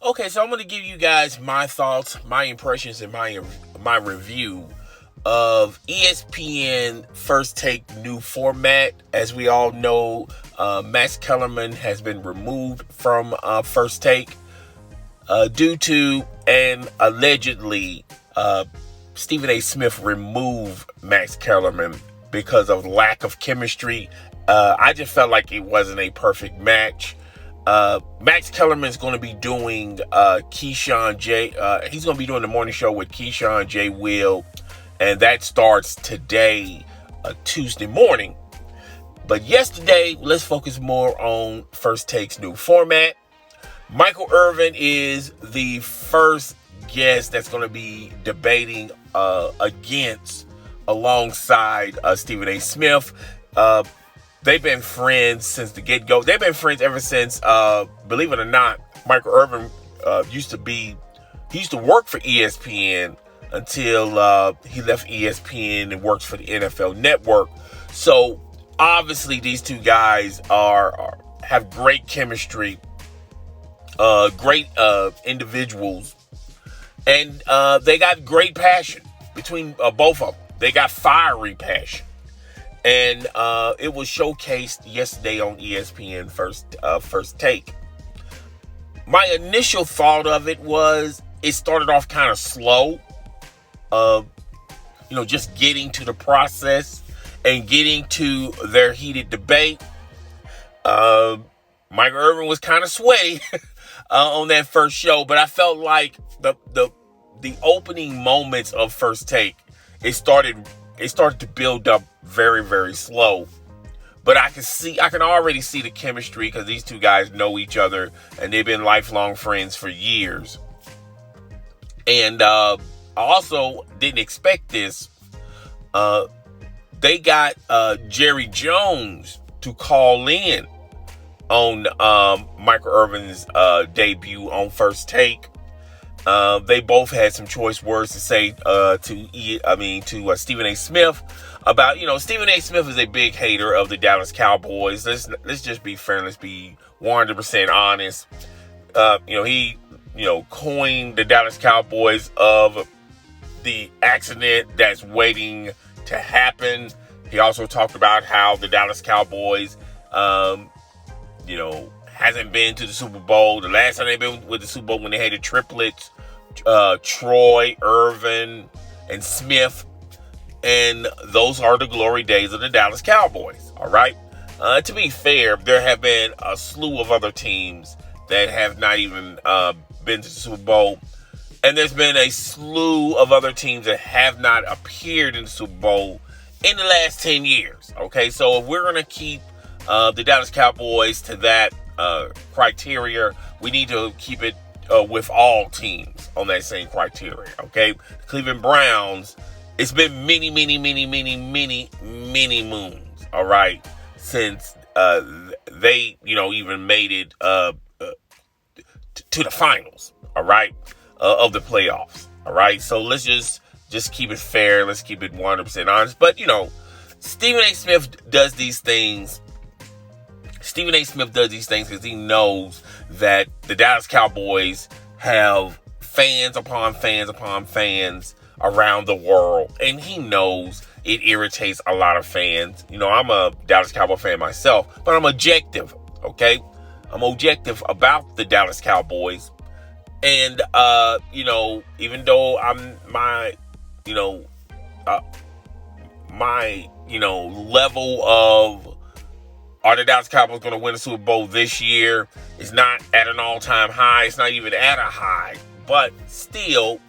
Okay, so I'm going to give you guys my thoughts, my impressions, and my review of ESPN First Take new format. As we all know, Max Kellerman has been removed from First Take due to and allegedly Stephen A. Smith removed Max Kellerman because of lack of chemistry. I just felt like it wasn't a perfect match. Max Kellerman is going to be doing Keyshawn J. He's going to be doing the morning show with Keyshawn J. Will, and that starts today, Tuesday morning. But yesterday, let's focus more on First Take's new format. Michael Irvin is the first guest that's going to be debating alongside Stephen A. Smith. They've been friends since the get-go. They've been friends ever since, believe it or not, Michael Irvin used to work for ESPN until he left ESPN and works for the NFL Network. So obviously these two guys have great chemistry, great individuals, and they got great passion between both of them. They got fiery passion. And it was showcased yesterday on ESPN First Take. My initial thought of it was it started off kind of slow. Just getting to the process and getting to their heated debate. Michael Irvin was kind of sweaty on that first show, but I felt like the opening moments of First Take, it started to build up very, very slow. But I can already see the chemistry because these two guys know each other and they've been lifelong friends for years. And I also didn't expect this. They got Jerry Jones to call in on Michael Irvin's debut on First Take. They both had some choice words to say to Stephen A. Smith about, Stephen A. Smith is a big hater of the Dallas Cowboys. Let's just be fair. Let's be 100% honest. He coined the Dallas Cowboys of the accident that's waiting to happen. He also talked about how the Dallas Cowboys, hasn't been to the Super Bowl. The last time they've been with the Super Bowl when they had the triplets, Troy, Irvin, and Smith. And those are the glory days of the Dallas Cowboys. All right. To be fair, there have been a slew of other teams that have not even been to the Super Bowl. And there's been a slew of other teams that have not appeared in the Super Bowl in the last 10 years. Okay. So if we're going to keep the Dallas Cowboys to that criteria, we need to keep it with all teams on that same criteria. Okay. The Cleveland Browns, it's been many moons, all right, since they, even made it to the finals, all right, of the playoffs, all right. So let's just keep it fair. Let's keep it 100% honest. But, Stephen A. Smith does these things. Stephen A. Smith does these things because he knows that the Dallas Cowboys have fans upon fans upon fans around the world. And he knows it irritates a lot of fans. I'm a Dallas Cowboy fan myself, but I'm objective, okay? I'm objective about the Dallas Cowboys. And, even though my level of are the Dallas Cowboys going to win the Super Bowl this year is not at an all-time high. It's not even at a high. But still,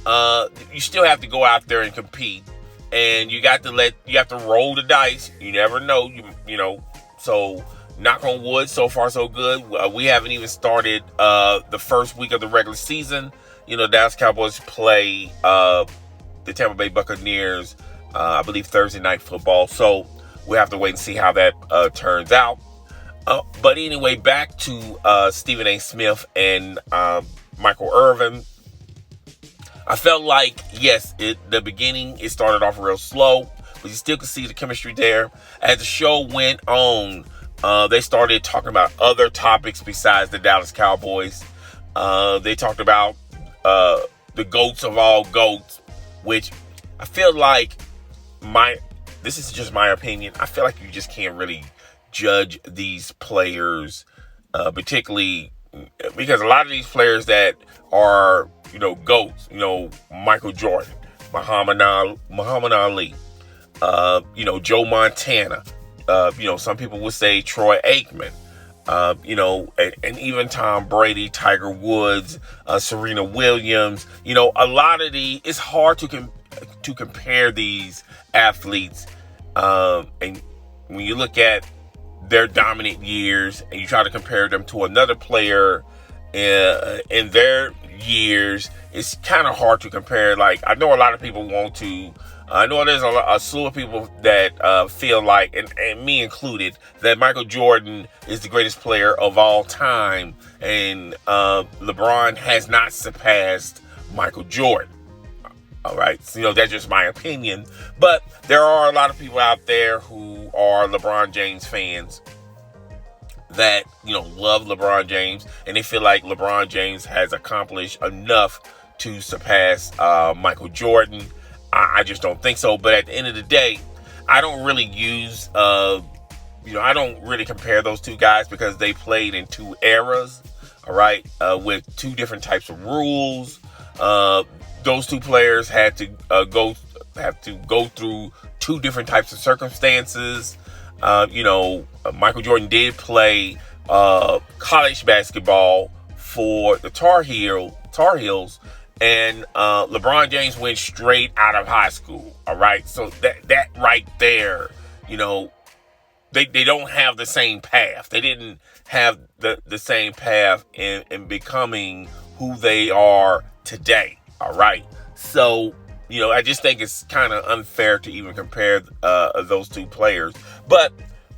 you still have to go out there and compete. And you have to roll the dice. You never know. So knock on wood, so far so good. We haven't even started the first week of the regular season. Dallas Cowboys play the Tampa Bay Buccaneers, I believe Thursday Night Football. So we'll have to wait and see how that turns out. But anyway, back to Stephen A. Smith and Michael Irvin. I felt like, yes, the beginning, it started off real slow, but you still could see the chemistry there. As the show went on, they started talking about other topics besides the Dallas Cowboys. They talked about the GOATs of all GOATs, which I feel like this is just my opinion. I feel like you just can't really judge these players, particularly because a lot of these players that are, GOATs, Michael Jordan, Muhammad Ali, Joe Montana, some people would say Troy Aikman, and even Tom Brady, Tiger Woods, Serena Williams. A lot of it's hard to compare these athletes, and when you look at their dominant years and you try to compare them to another player in their years, it's kind of hard to compare. Like, I know a lot of people I know there's a slew of people that feel like, and me included, that Michael Jordan is the greatest player of all time, and LeBron has not surpassed Michael Jordan. All right, so, that's just my opinion. But there are a lot of people out there who are LeBron James fans that, love LeBron James, and they feel like LeBron James has accomplished enough to surpass Michael Jordan. I just don't think so. But at the end of the day, I don't really I don't really compare those two guys because they played in two eras, all right, with two different types of rules. Those two players had to go through two different types of circumstances. Michael Jordan did play college basketball for the Tar Heels, and LeBron James went straight out of high school. All right, so that right there, they don't have the same path. They didn't have the same path in becoming who they are today. All right. So, I just think it's kind of unfair to even compare those two players. But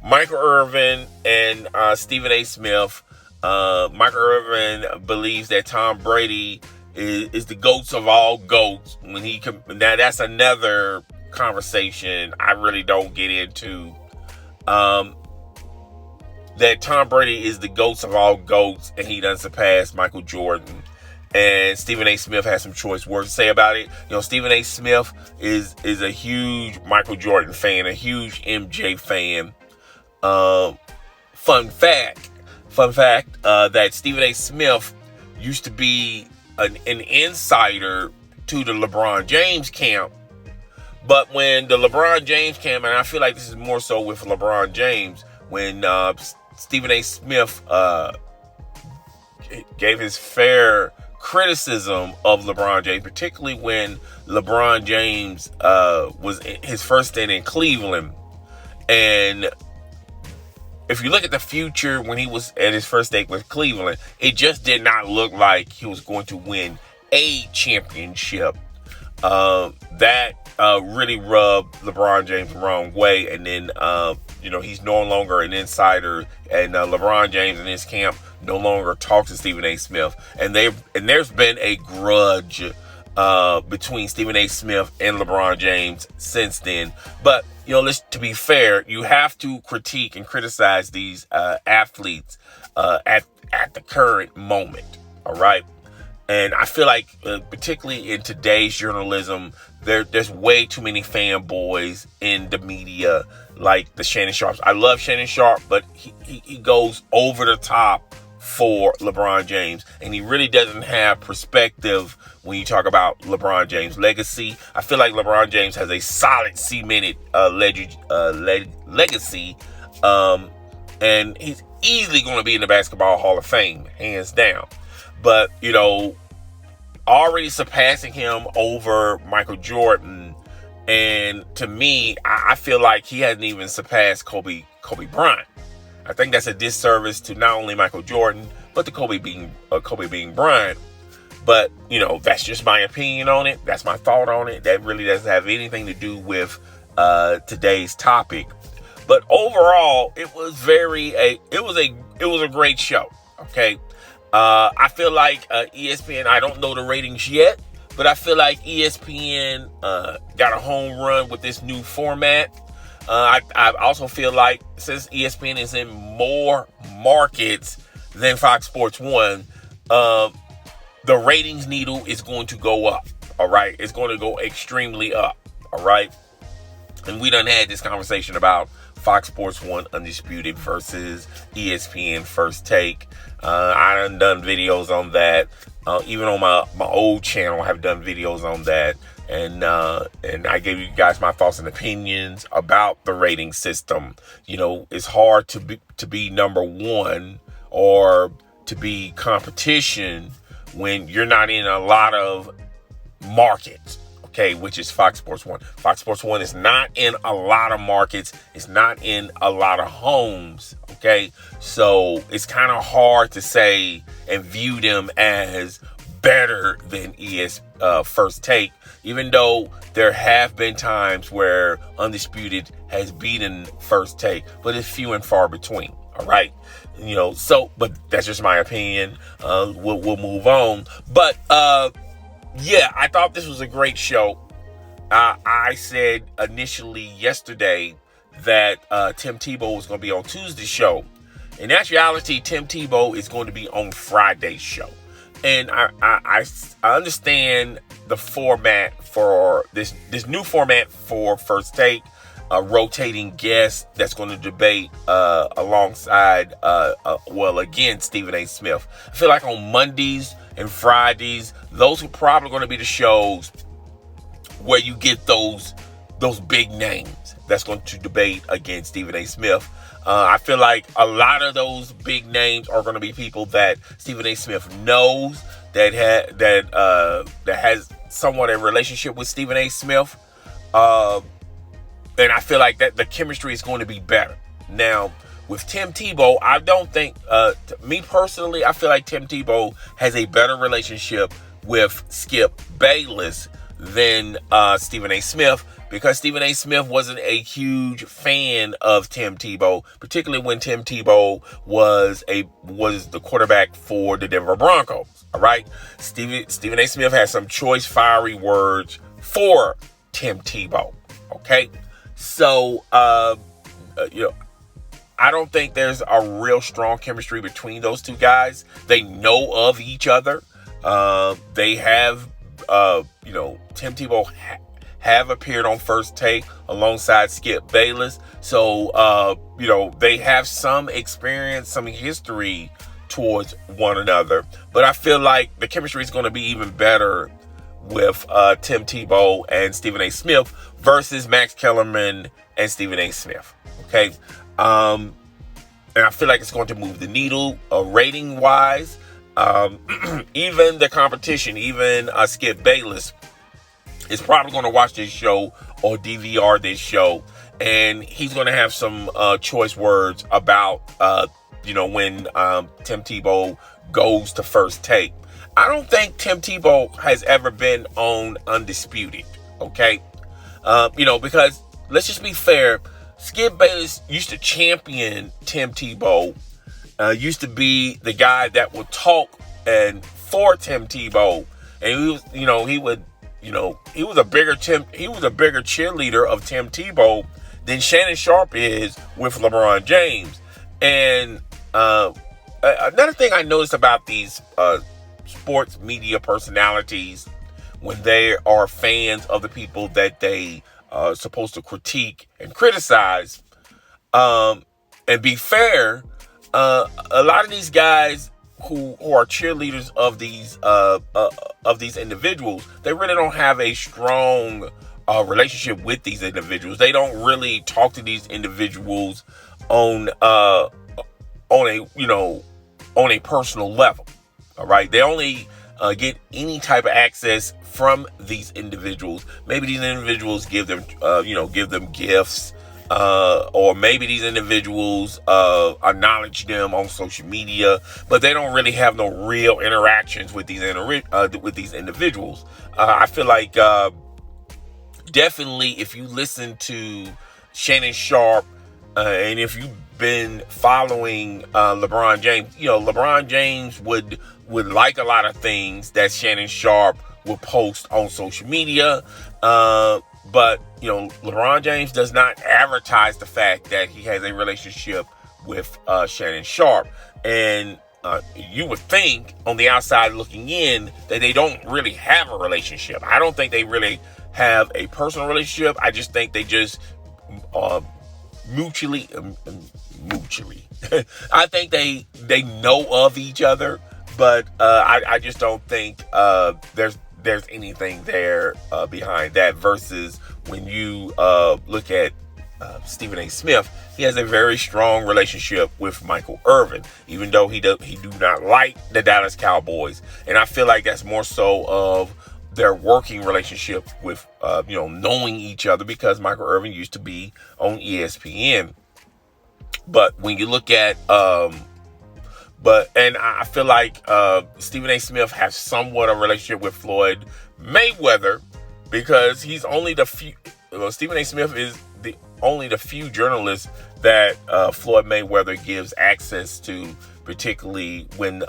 Michael Irvin and Stephen A. Smith, Michael Irvin believes that Tom Brady is the GOATs of all GOATs. Now, that's another conversation I really don't get into. That Tom Brady is the GOATs of all GOATs, and he doesn't surpass Michael Jordan. And Stephen A. Smith has some choice words to say about it. Stephen A. Smith is a huge Michael Jordan fan, a huge MJ fan. Fun fact, that Stephen A. Smith used to be an insider to the LeBron James camp. But when the LeBron James camp, and I feel like this is more so with LeBron James, when Stephen A. Smith gave his fair criticism of LeBron James, particularly when LeBron James was in his first stint in Cleveland. And if you look at the future when he was at his first stint with Cleveland, it just did not look like he was going to win a championship. That really rubbed LeBron James the wrong way. And then, he's no longer an insider, and LeBron James and his camp no longer talk to Stephen A. Smith. And there's been a grudge between Stephen A. Smith and LeBron James since then. But, to be fair, you have to critique and criticize these athletes at the current moment. All right. And I feel like, particularly in today's journalism, there's way too many fanboys in the media, like the Shannon Sharps. I love Shannon Sharp, but he goes over the top for LeBron James, and he really doesn't have perspective when you talk about LeBron James' legacy. I feel like LeBron James has a solid cemented legacy, and he's easily going to be in the Basketball Hall of Fame, hands down. But, already surpassing him over Michael Jordan, and to me, I feel like he hasn't even surpassed Kobe Bryant. I think that's a disservice to not only Michael Jordan, but to Kobe being Bryant. But, that's just my opinion on it. That's my thought on it. That really doesn't have anything to do with today's topic. But overall, it was a great show. Okay. I feel like ESPN, I don't know the ratings yet, but I feel like ESPN got a home run with this new format. I also feel like since ESPN is in more markets than Fox Sports 1, the ratings needle is going to go up. All right. It's going to go extremely up. All right. And we done had this conversation about Fox Sports 1 Undisputed versus ESPN First Take. I done videos on that. Even on my old channel, I have done videos on that. And I gave you guys my thoughts and opinions about the rating system. It's hard to be number one or to be competition when you're not in a lot of markets. Okay, which is Fox Sports 1. Fox Sports 1 is not in a lot of markets. It's not in a lot of homes. Okay, so it's kind of hard to say and view them as better than First Take, even though there have been times where Undisputed has beaten First Take, but it's few and far between. All right, but that's just my opinion. We'll move on, but yeah, I thought this was a great show. I said initially yesterday that Tim Tebow was going to be on Tuesday's show. In actuality, Tim Tebow is going to be on Friday's show. And I understand the format for this new format for First Take, a rotating guest that's going to debate alongside, against Stephen A. Smith. I feel like on Mondays and Fridays, those are probably going to be the shows where you get those big names that's going to debate against Stephen A. Smith. I feel like a lot of those big names are going to be people that Stephen A. Smith knows, that has somewhat a relationship with Stephen A. Smith. And I feel like that the chemistry is going to be better. Now, with Tim Tebow, I don't think, me personally, I feel like Tim Tebow has a better relationship with Skip Bayless than Stephen A. Smith, because Stephen A. Smith wasn't a huge fan of Tim Tebow, particularly when Tim Tebow was the quarterback for the Denver Broncos. All right, Stephen A. Smith has some choice, fiery words for Tim Tebow. Okay, so I don't think there's a real strong chemistry between those two guys. They know of each other. They have, Tim Tebow have appeared on First Take alongside Skip Bayless. So, they have some experience, some history towards one another. But I feel like the chemistry is going to be even better with Tim Tebow and Stephen A. Smith versus Max Kellerman and Stephen A. Smith. Okay. And I feel like it's going to move the needle rating-wise. Even the competition, even Skip Bayless is probably going to watch this show or DVR this show, and he's going to have some choice words about, when Tim Tebow goes to First Take. I don't think Tim Tebow has ever been on Undisputed, okay? Because let's just be fair, Skip Bayless used to champion Tim Tebow, used to be the guy that would talk and for Tim Tebow, and he was a bigger cheerleader of Tim Tebow than Shannon Sharpe is with LeBron James. And another thing I noticed about these sports media personalities, when they are fans of the people that they are supposed to critique and criticize, and be fair, a lot of these guys who are cheerleaders of these individuals, they really don't have a strong relationship with these individuals. They don't really talk to these individuals on a personal level. All right, they only get any type of access from these individuals. Maybe these individuals give them gifts, or maybe these individuals acknowledge them on social media, but they don't really have no real interactions with these individuals. I feel like definitely if you listen to Shannon Sharpe, and if you've been following LeBron James, LeBron James would like a lot of things that Shannon Sharpe will post on social media. But, LeBron James does not advertise the fact that he has a relationship with Shannon Sharpe. And you would think on the outside looking in that they don't really have a relationship. I don't think they really have a personal relationship. I just think they just mutually. I think they know of each other, but I just don't think there's anything there behind that. Versus when you look at Stephen A. Smith, he has a very strong relationship with Michael Irvin, even though he do not like the Dallas Cowboys. And I feel like that's more so of their working relationship with, knowing each other, because Michael Irvin used to be on ESPN. But when you look at, I feel like Stephen A. Smith has somewhat a relationship with Floyd Mayweather, because he's only the few. Stephen A. Smith is only the few journalists that Floyd Mayweather gives access to, particularly when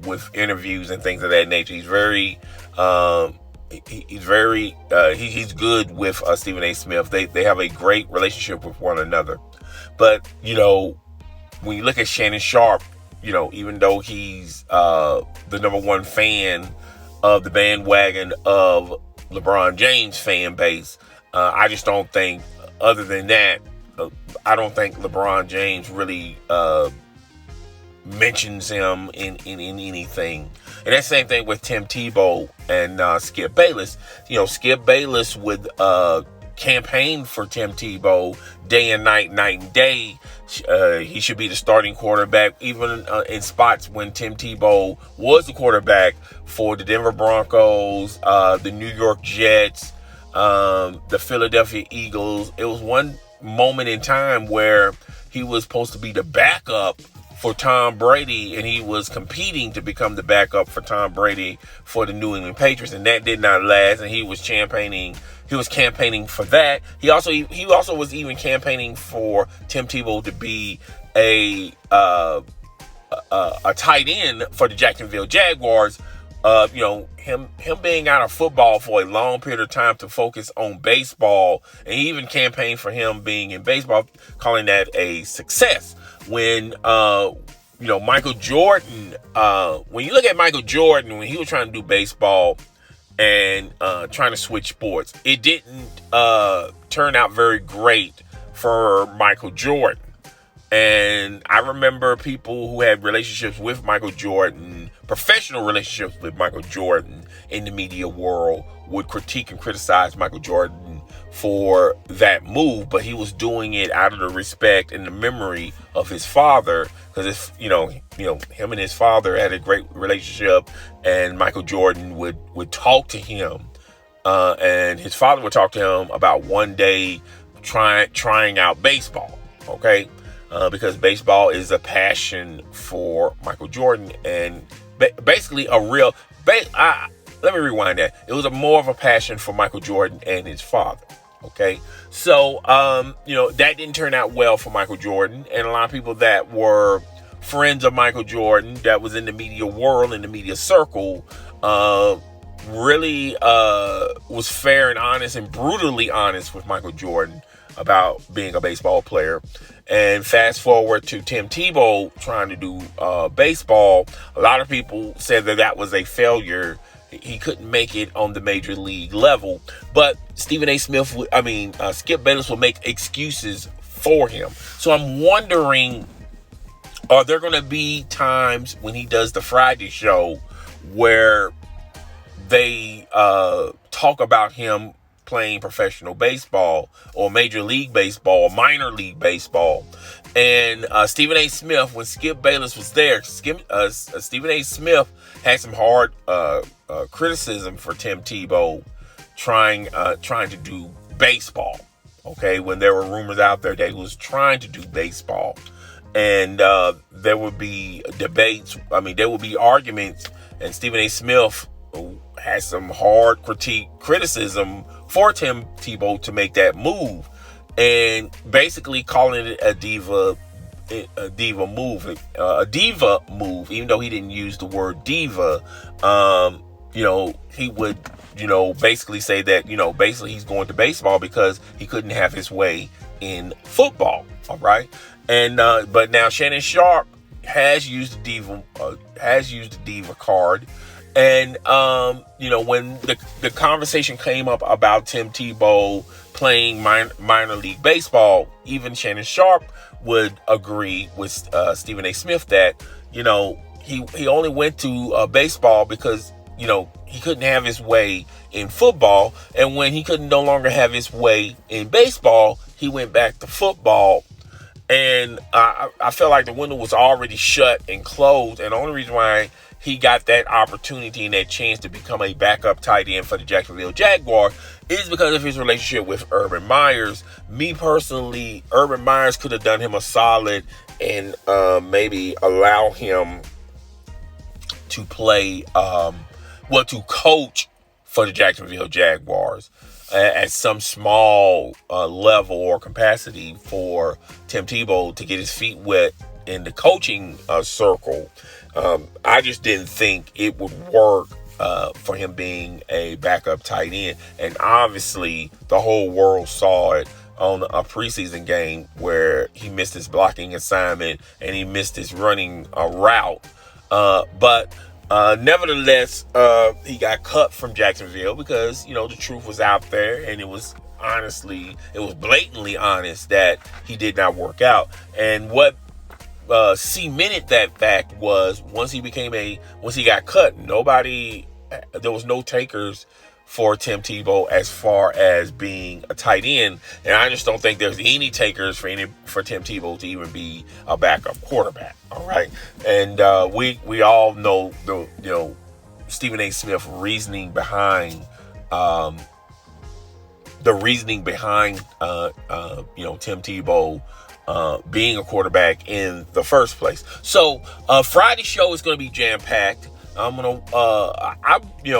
with interviews and things of that nature. He's very he's good with Stephen A. Smith. They have a great relationship with one another. But when you look at Shannon Sharpe, even though he's the number one fan of the bandwagon of LeBron James fan base, I just don't think, other than that, I don't think LeBron James really mentions him in anything. And that same thing with Tim Tebow and Skip Bayless. Skip Bayless would campaign for Tim Tebow day and night and day. He should be the starting quarterback, even in spots when Tim Tebow was the quarterback for the Denver Broncos, the New York Jets, the Philadelphia Eagles. It was one moment in time where he was supposed to be the backup for Tom Brady, and he was competing to become the backup for Tom Brady for the New England Patriots, and that did not last. And he was campaigning for that. He also was even campaigning for Tim Tebow to be a tight end for the Jacksonville Jaguars. Him being out of football for a long period of time to focus on baseball, and he even campaigned for him being in baseball, calling that a success. When Michael Jordan, when you look at Michael Jordan, when he was trying to do baseball and trying to switch sports, it didn't turn out very great for Michael Jordan. And I remember people who had relationships with Michael Jordan, professional relationships with Michael Jordan in the media world, would critique and criticize Michael Jordan for that move, but he was doing it out of the respect and the memory of his father, because him and his father had a great relationship, and Michael Jordan would talk to him, and his father would talk to him about one day trying out baseball. Okay. Because baseball is a passion for Michael Jordan, and basically let me rewind that. It was more of a passion for Michael Jordan and his father. Okay. So, that didn't turn out well for Michael Jordan, and a lot of people that were friends of Michael Jordan, that was in the media world, in the media circle, really was fair and honest and brutally honest with Michael Jordan about being a baseball player. And fast forward to Tim Tebow trying to do baseball, a lot of people said that was a failure. He couldn't make it on the major league level. But Skip Bayless will make excuses for him. So I'm wondering, are there going to be times when he does the Friday show where they talk about him playing professional baseball or major league baseball or minor league baseball? And Stephen A. Smith, when Skip Bayless was there, Stephen A. Smith had some hard criticism for Tim Tebow trying to do baseball. Okay, when there were rumors out there that he was trying to do baseball, and there would be debates. There would be arguments, and Stephen A. Smith had some hard criticism for Tim Tebow to make that move, and basically calling it a diva move, even though he didn't use the word diva. He would, basically say that, basically he's going to baseball because he couldn't have his way in football. All right. And, but now Shannon Sharpe has used the diva card. And when the conversation came up about Tim Tebow playing minor league baseball, even Shannon Sharp would agree with Stephen A. Smith that he only went to baseball because he couldn't have his way in football, and when he couldn't no longer have his way in baseball, he went back to football. And I felt like the window was already shut and closed, and the only reason why he got that opportunity and that chance to become a backup tight end for the Jacksonville Jaguars is because of his relationship with Urban Myers. Me personally, Urban Myers could have done him a solid and maybe allow him to play, to coach for the Jacksonville Jaguars at some small level or capacity for Tim Tebow to get his feet wet in the coaching circle. I just didn't think it would work for him being a backup tight end. And obviously, the whole world saw it on a preseason game where he missed his blocking assignment and he missed his running route. But nevertheless, he got cut from Jacksonville because, the truth was out there, and it was blatantly honest that he did not work out. And what cemented that fact was once he got cut, there was no takers for Tim Tebow as far as being a tight end, and I just don't think there's any takers for Tim Tebow to even be a backup quarterback. All right, and we all know the Stephen A. Smith reasoning behind Tim Tebow being a quarterback in the first place. So Friday's show is going to be jam packed. I'm gonna,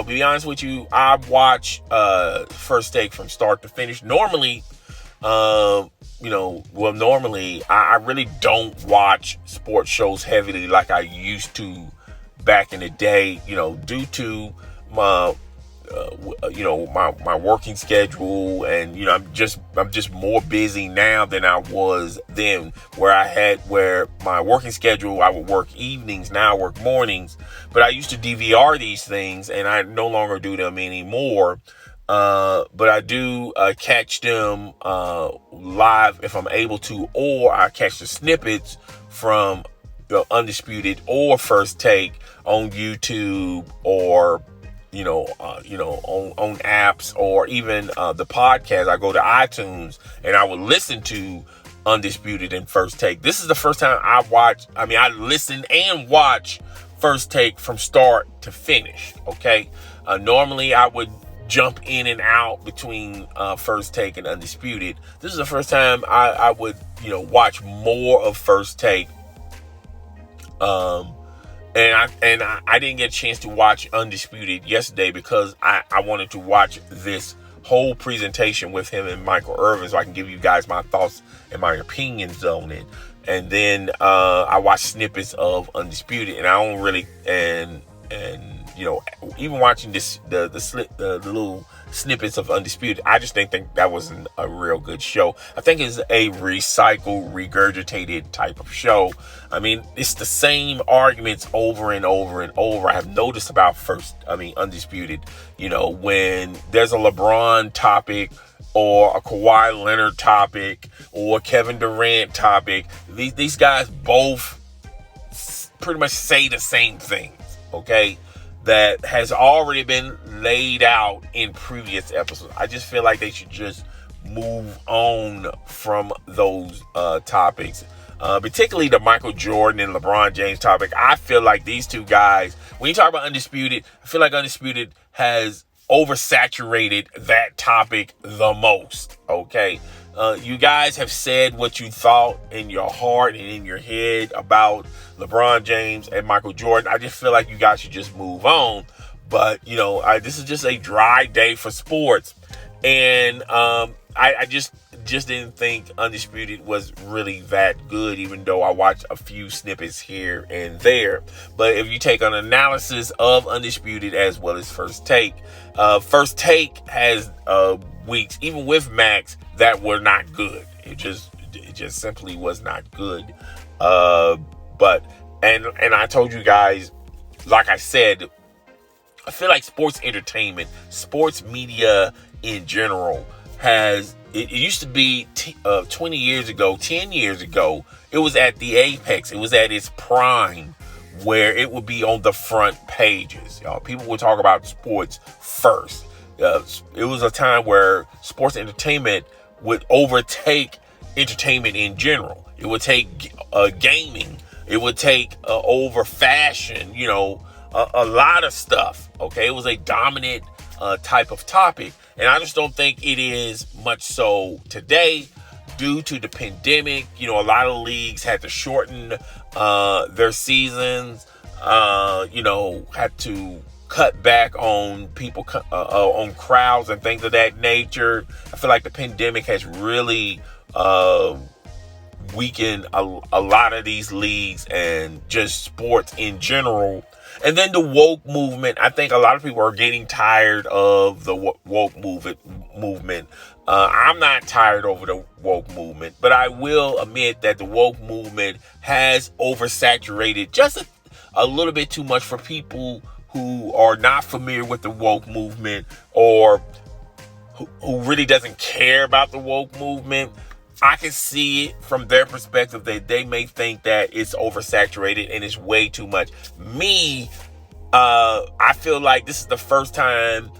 be honest with you. I watch First Take from start to finish. Normally, I really don't watch sports shows heavily like I used to back in the day. Due to my working schedule, and I'm just more busy now than I was then, where my working schedule, I would work evenings, now I work mornings, but I used to DVR these things and I no longer do them anymore. But I do catch them live if I'm able to, or I catch the snippets from Undisputed or First Take on YouTube, or on apps, or even the podcast. I go to iTunes and I would listen to Undisputed and First Take. This is the first time I listen and watch First Take from start to finish. Okay. Normally I would jump in and out between First Take and Undisputed. This is the first time I would, watch more of First Take. And I didn't get a chance to watch Undisputed yesterday because I wanted to watch this whole presentation with him and Michael Irvin so I can give you guys my thoughts and my opinions on it. And then I watched snippets of Undisputed, and I don't really even watching the little snippets of Undisputed, I just didn't think that wasn't a real good show. I think it's a recycled, regurgitated type of show. I mean, it's the same arguments over and over and over. I have noticed about Undisputed. When there's a LeBron topic or a Kawhi Leonard topic or Kevin Durant topic, these guys both pretty much say the same things, okay? That has already been laid out in previous episodes. I just feel like they should just move on from those topics, particularly the Michael Jordan and LeBron James topic. I feel like these two guys, when you talk about Undisputed, I feel like Undisputed has oversaturated that topic the most, okay? You guys have said what you thought in your heart and in your head about LeBron James and Michael Jordan. I just feel like you guys should just move on. But, this is just a dry day for sports. And I just didn't think Undisputed was really that good, even though I watched a few snippets here and there. But if you take an analysis of Undisputed as well as First Take has weeks, even with Max, that were not good. It just simply was not good. But and I told you guys, like I said, I feel like sports entertainment, sports media in general it used to be 20 years ago, 10 years ago, it was at the apex. It was at its prime where it would be on the front pages. People would talk about sports first. It was a time where sports entertainment would overtake entertainment in general. It would take gaming. It would take over fashion, a lot of stuff. Okay, it was a dominant type of topic, and I just don't think it is much so today due to the pandemic. A lot of leagues had to shorten their seasons. Had to cut back on people, on crowds and things of that nature. I feel like the pandemic has really weakened a lot of these leagues and just sports in general. And then the woke movement. I think a lot of people are getting tired of the woke movement. I'm not tired over the woke movement, but I will admit that the woke movement has oversaturated just a little bit too much for people who are not familiar with the woke movement, or who really doesn't care about the woke movement. I can see it from their perspective that they may think that it's oversaturated and it's way too much. Me, I feel like this is the first time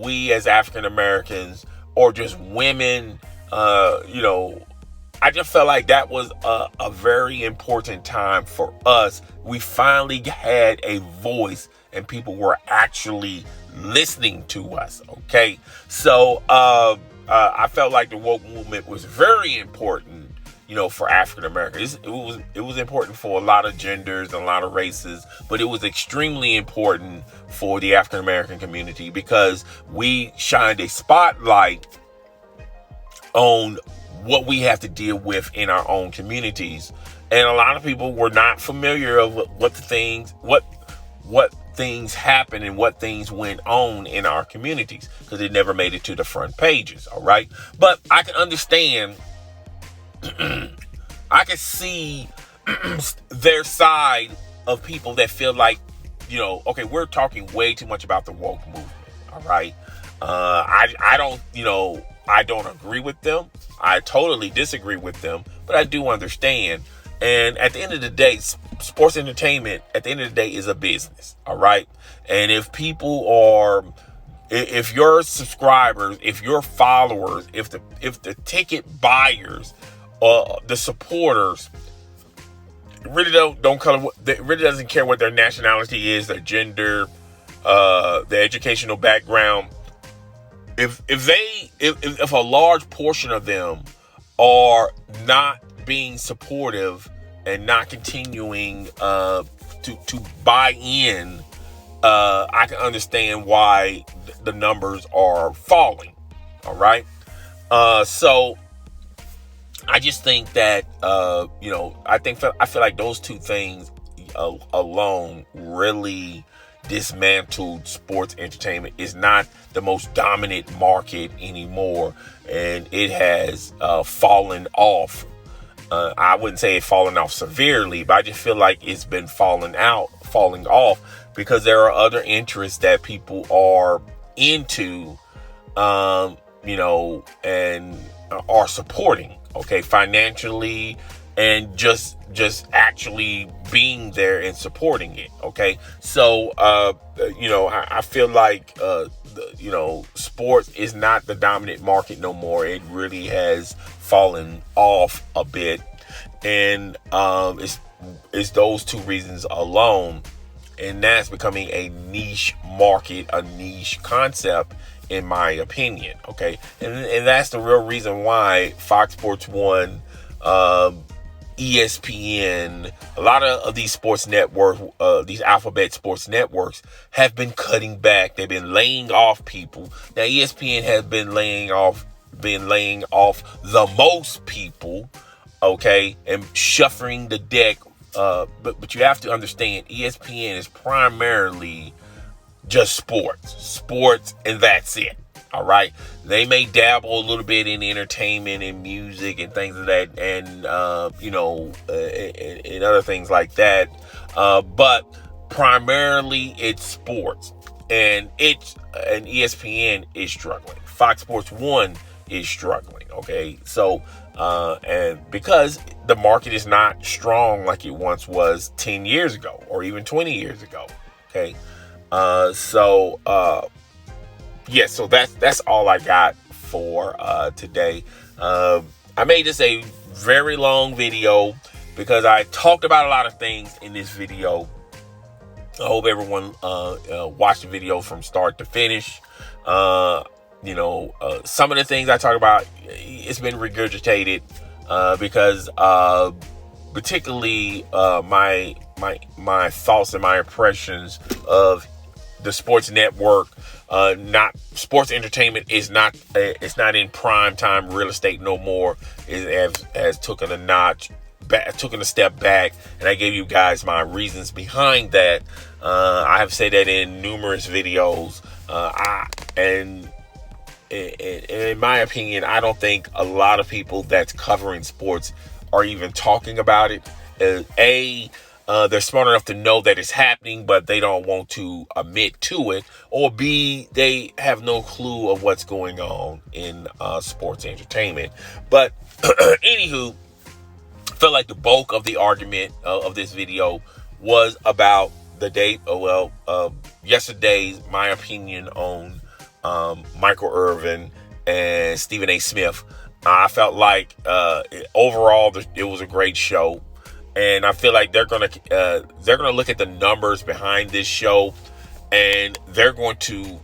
we as African Americans, or just women, I just felt like that was a very important time for us. We finally had a voice and people were actually listening to us. Okay. So, I felt like the woke movement was very important, for African Americans. It was important for a lot of genders and a lot of races, but it was extremely important for the African American community because we shined a spotlight on what we have to deal with in our own communities. And a lot of people were not familiar of what things happened and what things went on in our communities because it never made it to the front pages. All right. But I can understand, I can see their side of people that feel like, okay, we're talking way too much about the woke movement. All right. I don't agree with them. I totally disagree with them, but I do understand. And at the end of the day, sports entertainment, at the end of the day, is a business. All right. And if your subscribers, if your followers, if the ticket buyers, the supporters really really doesn't care what their nationality is, their gender, their educational background. If a large portion of them are not being supportive and not continuing to buy in, I can understand why the numbers are falling. All right. So I just think that I feel like those two things alone really dismantled sports entertainment. Is not the most dominant market anymore, and it has fallen off. I wouldn't say it's fallen off severely, but I just feel like it's been falling off because there are other interests that people are into, and are supporting, okay, financially, and just actually being there and supporting it. Okay. So, I feel like, sports is not the dominant market no more. It really has fallen off a bit. And, it's those two reasons alone. And that's becoming a niche market, a niche concept, in my opinion. Okay. And that's the real reason why Fox Sports 1, ESPN, a lot of these sports networks, these alphabet sports networks have been cutting back. They've been laying off people. Now ESPN has been laying off the most people, okay, and shuffling the deck. But you have to understand, ESPN is primarily just sports, and that's it. All right. They may dabble a little bit in entertainment and music and things of that, and, and other things like that. But primarily it's sports, and ESPN is struggling. Fox Sports 1 is struggling. Okay. So, and because the market is not strong like it once was 10 years ago or even 20 years ago. Okay. So that's all I got for today. I made this a very long video because I talked about a lot of things in this video. I hope everyone watched the video from start to finish. Some of the things I talk about, it's been regurgitated because particularly my thoughts and my impressions of the sports network. Not sports entertainment is not it's not in prime time real estate no more. It has taken a step back, and I gave you guys my reasons behind that. I have said that in numerous videos. In my opinion, I don't think a lot of people that's covering sports are even talking about it. They're smart enough to know that it's happening, but they don't want to admit to it. Or B, they have no clue of what's going on in sports entertainment. But anywho, I feel like the bulk of the argument of this video was about yesterday's my opinion on Michael Irvin and Stephen A. Smith. I felt like overall it was a great show. And I feel like they're gonna look at the numbers behind this show, and this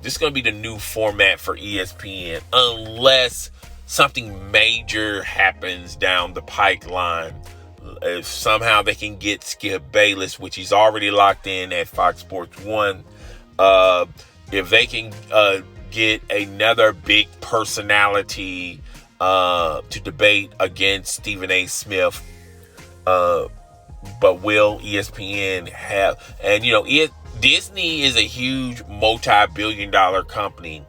is gonna be the new format for ESPN, unless something major happens down the pipeline. If somehow they can get Skip Bayless, which he's already locked in at Fox Sports 1, if they can get another big personality to debate against Stephen A. Smith. But will ESPN have, and Disney is a huge multi-billion-dollar company,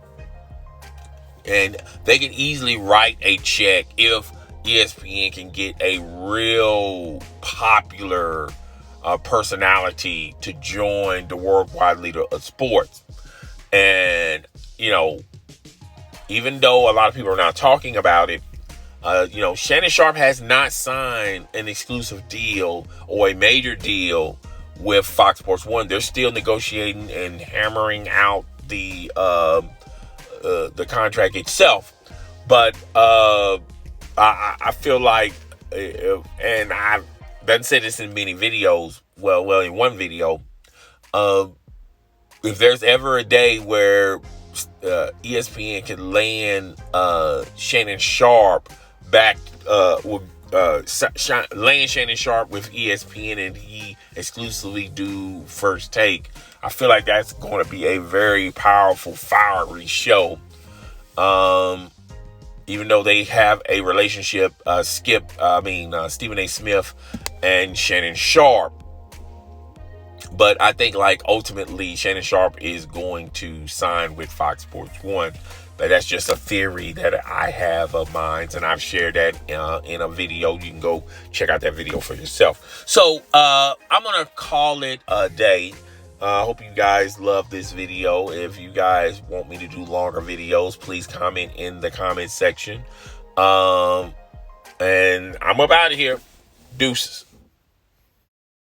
and they can easily write a check if ESPN can get a real popular personality to join the worldwide leader of sports. And, even though a lot of people are not talking about it, Shannon Sharpe has not signed an exclusive deal or a major deal with Fox Sports 1. They're still negotiating and hammering out the contract itself. But I feel like, and I've done said this in many videos. Well, in one video, if there's ever a day where ESPN can land Shannon Sharpe back laying Shannon Sharpe with ESPN and he exclusively do First Take, I feel like that's going to be a very powerful, fiery show. Even though they have a relationship, Stephen A. Smith and Shannon Sharpe. But I think ultimately Shannon Sharpe is going to sign with Fox Sports 1. But that's just a theory that I have of mine, and I've shared that in a video. You can go check out that video for yourself. So I'm going to call it a day. I hope you guys love this video. If you guys want me to do longer videos, please comment in the comment section. And I'm up out of here. Deuces.